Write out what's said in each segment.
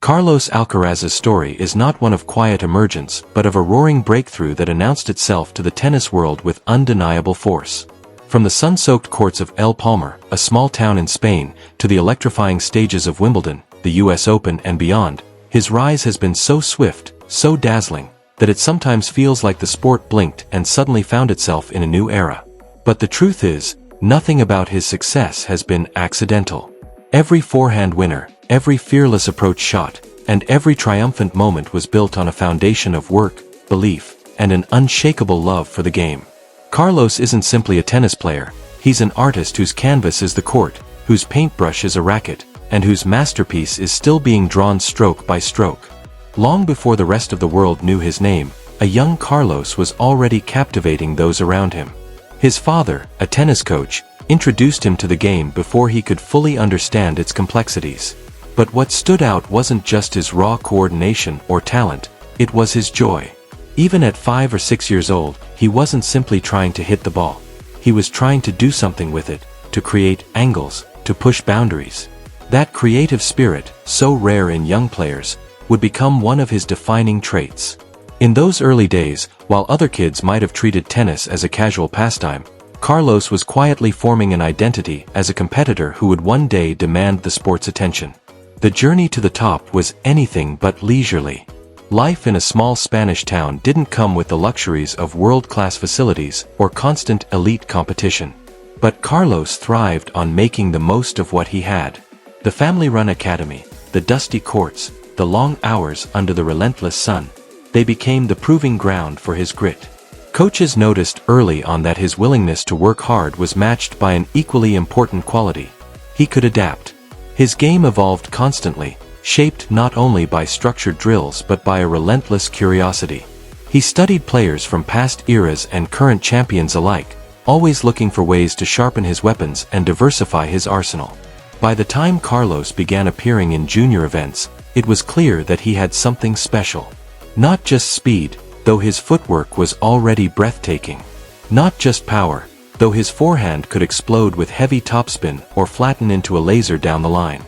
Carlos Alcaraz's story is not one of quiet emergence but of a roaring breakthrough that announced itself to the tennis world with undeniable force. From the sun-soaked courts of El Palmar, a small town in Spain, to the electrifying stages of Wimbledon, the US Open and beyond, his rise has been so swift, so dazzling, that it sometimes feels like the sport blinked and suddenly found itself in a new era. But the truth is, nothing about his success has been accidental. Every forehand winner, every fearless approach shot, and every triumphant moment was built on a foundation of work, belief, and an unshakable love for the game. Carlos isn't simply a tennis player, he's an artist whose canvas is the court, whose paintbrush is a racket, and whose masterpiece is still being drawn stroke by stroke. Long before the rest of the world knew his name, a young Carlos was already captivating those around him. His father, a tennis coach, introduced him to the game before he could fully understand its complexities. But what stood out wasn't just his raw coordination or talent, it was his joy. Even at 5 or 6 years old, he wasn't simply trying to hit the ball. He was trying to do something with it, to create angles, to push boundaries. That creative spirit, so rare in young players, would become one of his defining traits. In those early days, while other kids might have treated tennis as a casual pastime, Carlos was quietly forming an identity as a competitor who would one day demand the sport's attention. The journey to the top was anything but leisurely. Life in a small Spanish town didn't come with the luxuries of world-class facilities or constant elite competition. But Carlos thrived on making the most of what he had. The family-run academy, the dusty courts, the long hours under the relentless sun, they became the proving ground for his grit. Coaches noticed early on that his willingness to work hard was matched by an equally important quality. He could adapt. His game evolved constantly, shaped not only by structured drills but by a relentless curiosity. He studied players from past eras and current champions alike, always looking for ways to sharpen his weapons and diversify his arsenal. By the time Carlos began appearing in junior events, it was clear that he had something special. Not just speed, though his footwork was already breathtaking. Not just power, though his forehand could explode with heavy topspin or flatten into a laser down the line.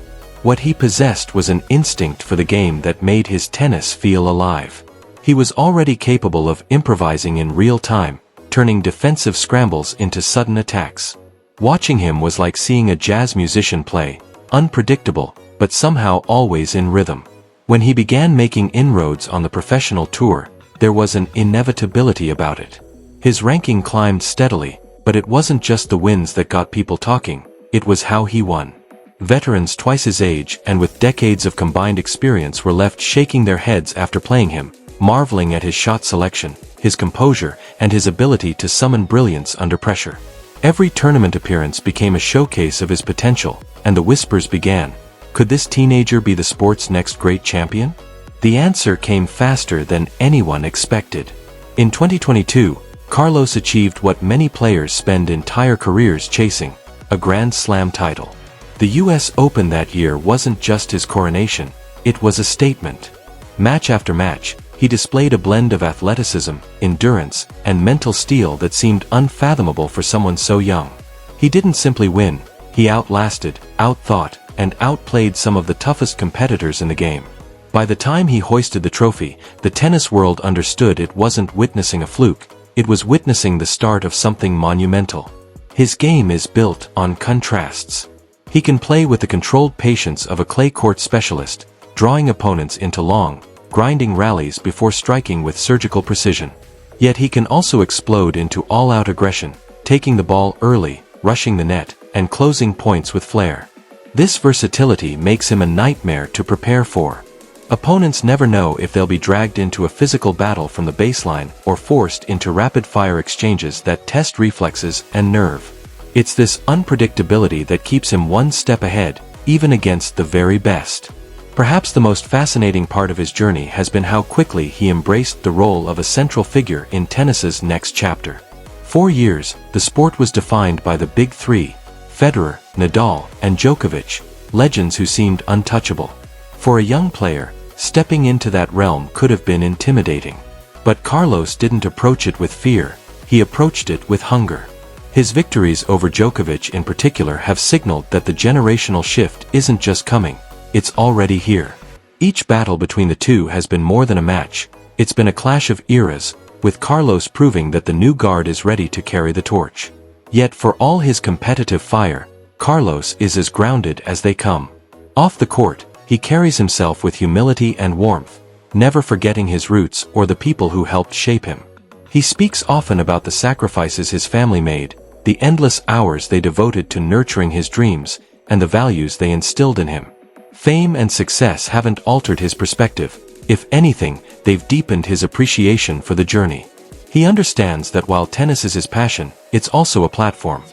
What he possessed was an instinct for the game that made his tennis feel alive. He was already capable of improvising in real time, turning defensive scrambles into sudden attacks. Watching him was like seeing a jazz musician play, unpredictable, but somehow always in rhythm. When he began making inroads on the professional tour, there was an inevitability about it. His ranking climbed steadily, but it wasn't just the wins that got people talking, it was how he won. Veterans twice his age and with decades of combined experience were left shaking their heads after playing him, marveling at his shot selection, his composure, and his ability to summon brilliance under pressure. Every tournament appearance became a showcase of his potential, and the whispers began. Could this teenager be the sport's next great champion? The answer came faster than anyone expected. In 2022, Carlos achieved what many players spend entire careers chasing, a Grand Slam title. The US Open that year wasn't just his coronation, it was a statement. Match after match, he displayed a blend of athleticism, endurance, and mental steel that seemed unfathomable for someone so young. He didn't simply win, he outlasted, outthought, and outplayed some of the toughest competitors in the game. By the time he hoisted the trophy, the tennis world understood it wasn't witnessing a fluke, it was witnessing the start of something monumental. His game is built on contrasts. He can play with the controlled patience of a clay court specialist, drawing opponents into long, grinding rallies before striking with surgical precision. Yet he can also explode into all-out aggression, taking the ball early, rushing the net, and closing points with flair. This versatility makes him a nightmare to prepare for. Opponents never know if they'll be dragged into a physical battle from the baseline or forced into rapid-fire exchanges that test reflexes and nerve. It's this unpredictability that keeps him one step ahead, even against the very best. Perhaps the most fascinating part of his journey has been how quickly he embraced the role of a central figure in tennis's next chapter. For years, the sport was defined by the big three: Federer, Nadal, and Djokovic, legends who seemed untouchable. For a young player, stepping into that realm could have been intimidating. But Carlos didn't approach it with fear, he approached it with hunger. His victories over Djokovic in particular have signaled that the generational shift isn't just coming, it's already here. Each battle between the two has been more than a match. It's been a clash of eras, with Carlos proving that the new guard is ready to carry the torch. Yet for all his competitive fire, Carlos is as grounded as they come. Off the court, he carries himself with humility and warmth, never forgetting his roots or the people who helped shape him. He speaks often about the sacrifices his family made, the endless hours they devoted to nurturing his dreams, and the values they instilled in him. Fame and success haven't altered his perspective. If anything, they've deepened his appreciation for the journey. He understands that while tennis is his passion, it's also a platform,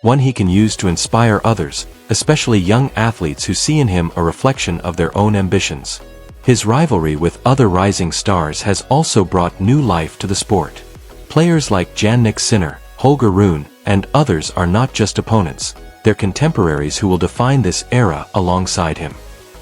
one he can use to inspire others, especially young athletes who see in him a reflection of their own ambitions. His rivalry with other rising stars has also brought new life to the sport. Players like Jannik Sinner, Holger Rune, and others are not just opponents, they're contemporaries who will define this era alongside him.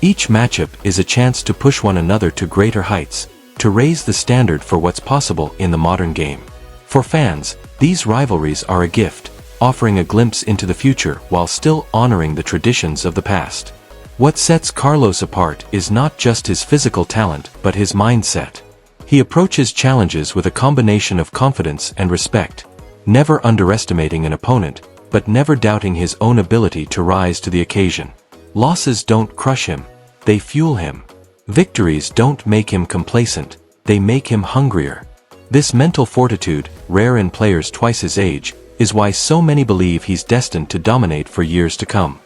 Each matchup is a chance to push one another to greater heights, to raise the standard for what's possible in the modern game. For fans, these rivalries are a gift, offering a glimpse into the future while still honoring the traditions of the past. What sets Carlos apart is not just his physical talent but his mindset. He approaches challenges with a combination of confidence and respect, never underestimating an opponent, but never doubting his own ability to rise to the occasion. Losses don't crush him, they fuel him. Victories don't make him complacent, they make him hungrier. This mental fortitude, rare in players twice his age, is why so many believe he's destined to dominate for years to come.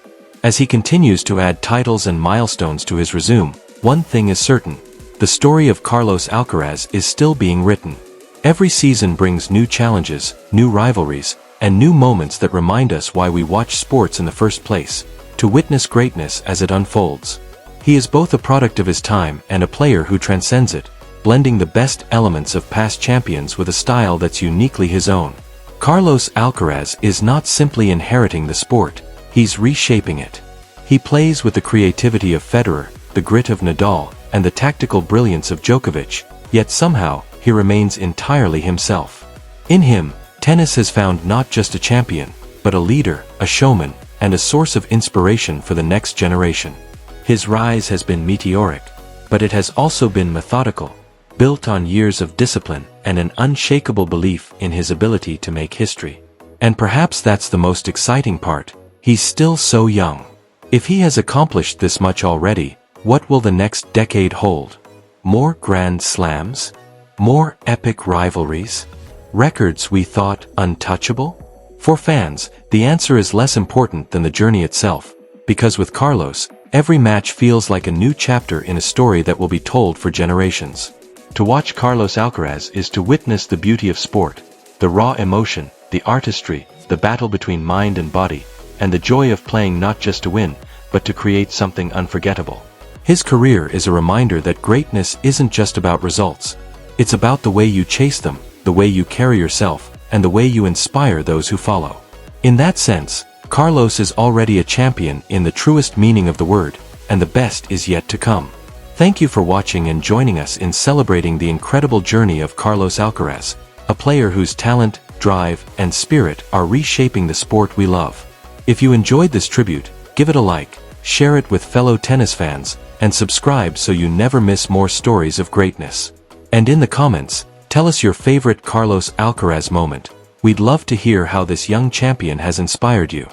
As he continues to add titles and milestones to his resume, one thing is certain: the story of Carlos Alcaraz is still being written. Every season brings new challenges, new rivalries, and new moments that remind us why we watch sports in the first place, to witness greatness as it unfolds. He is both a product of his time and a player who transcends it, blending the best elements of past champions with a style that's uniquely his own. Carlos Alcaraz is not simply inheriting the sport, he's reshaping it. He plays with the creativity of Federer, the grit of Nadal, and the tactical brilliance of Djokovic, yet somehow, he remains entirely himself. In him, tennis has found not just a champion, but a leader, a showman, and a source of inspiration for the next generation. His rise has been meteoric, but it has also been methodical, built on years of discipline and an unshakable belief in his ability to make history. And perhaps that's the most exciting part: he's still so young. If he has accomplished this much already, what will the next decade hold? More Grand Slams? More epic rivalries? Records we thought untouchable? For fans, the answer is less important than the journey itself, because with Carlos, every match feels like a new chapter in a story that will be told for generations. To watch Carlos Alcaraz is to witness the beauty of sport, the raw emotion, the artistry, the battle between mind and body, and the joy of playing not just to win, but to create something unforgettable. His career is a reminder that greatness isn't just about results. It's about the way you chase them, the way you carry yourself, and the way you inspire those who follow. In that sense, Carlos is already a champion in the truest meaning of the word, and the best is yet to come. Thank you for watching and joining us in celebrating the incredible journey of Carlos Alcaraz, a player whose talent, drive, and spirit are reshaping the sport we love. If you enjoyed this tribute, give it a like, share it with fellow tennis fans, and subscribe so you never miss more stories of greatness. And in the comments, tell us your favorite Carlos Alcaraz moment. We'd love to hear how this young champion has inspired you.